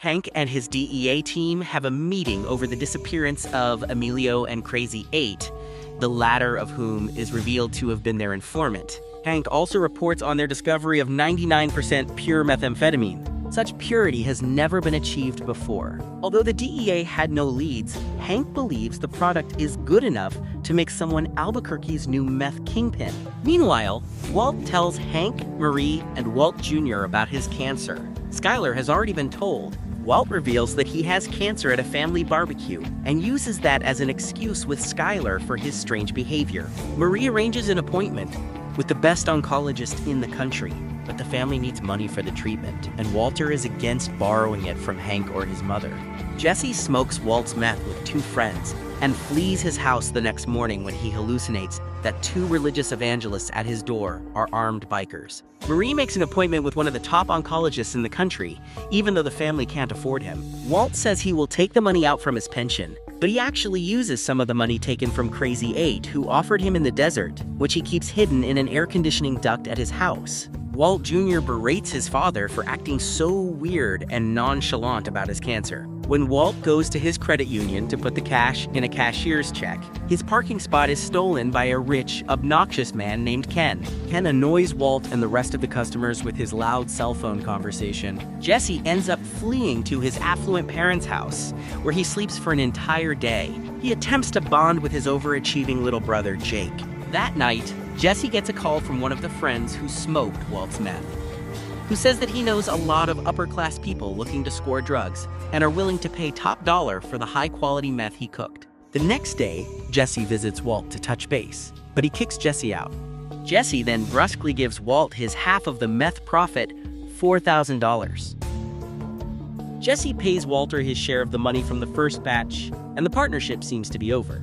Hank and his DEA team have a meeting over the disappearance of Emilio and Crazy 8, the latter of whom is revealed to have been their informant. Hank also reports on their discovery of 99% pure methamphetamine. Such purity has never been achieved before. Although the DEA had no leads, Hank believes the product is good enough to make someone Albuquerque's new meth kingpin. Meanwhile, Walt tells Hank, Marie, and Walt Jr. about his cancer. Skyler has already been told. Walt reveals that he has cancer at a family barbecue and uses that as an excuse with Skyler for his strange behavior. Marie arranges an appointment with the best oncologist in the country, but the family needs money for the treatment, and Walter is against borrowing it from Hank or his mother. Jesse smokes Walt's meth with two friends and flees his house the next morning when he hallucinates that two religious evangelists at his door are armed bikers. Marie makes an appointment with one of the top oncologists in the country, even though the family can't afford him. Walt says he will take the money out from his pension, but he actually uses some of the money taken from Crazy 8, who offered him in the desert, which he keeps hidden in an air conditioning duct at his house. Walt Jr. berates his father for acting so weird and nonchalant about his cancer. When Walt goes to his credit union to put the cash in a cashier's check, his parking spot is stolen by a rich, obnoxious man named Ken. Ken annoys Walt and the rest of the customers with his loud cell phone conversation. Jesse ends up fleeing to his affluent parents' house, where he sleeps for an entire day. He attempts to bond with his overachieving little brother, Jake. That night, Jesse gets a call from one of the friends who smoked Walt's meth, who says that he knows a lot of upper-class people looking to score drugs and are willing to pay top dollar for the high-quality meth he cooked. The next day, Jesse visits Walt to touch base, but he kicks Jesse out. Jesse then brusquely gives Walt his half of the meth profit, $4,000. Jesse pays Walter his share of the money from the first batch, and the partnership seems to be over.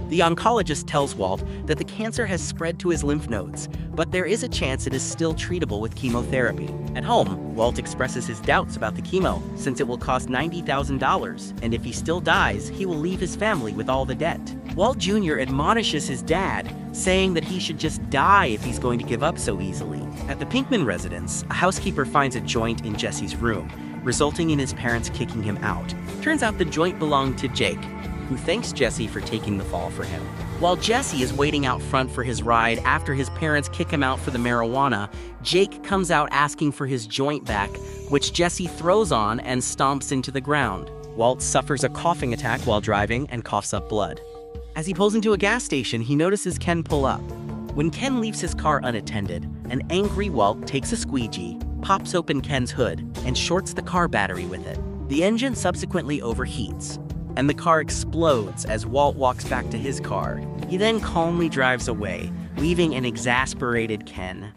The oncologist tells Walt that the cancer has spread to his lymph nodes, but there is a chance it is still treatable with chemotherapy. At home, Walt expresses his doubts about the chemo, since it will cost $90,000, and if he still dies, he will leave his family with all the debt. Walt Jr. admonishes his dad, saying that he should just die if he's going to give up so easily. At the Pinkman residence, a housekeeper finds a joint in Jesse's room, resulting in his parents kicking him out. Turns out the joint belonged to Jake, who thanks Jesse for taking the fall for him. While Jesse is waiting out front for his ride after his parents kick him out for the marijuana, Jake comes out asking for his joint back, which Jesse throws on and stomps into the ground. Walt suffers a coughing attack while driving and coughs up blood. As he pulls into a gas station, he notices Ken pull up. When Ken leaves his car unattended, an angry Walt takes a squeegee, pops open Ken's hood, and shorts the car battery with it. The engine subsequently overheats, and the car explodes as Walt walks back to his car. He then calmly drives away, leaving an exasperated Ken.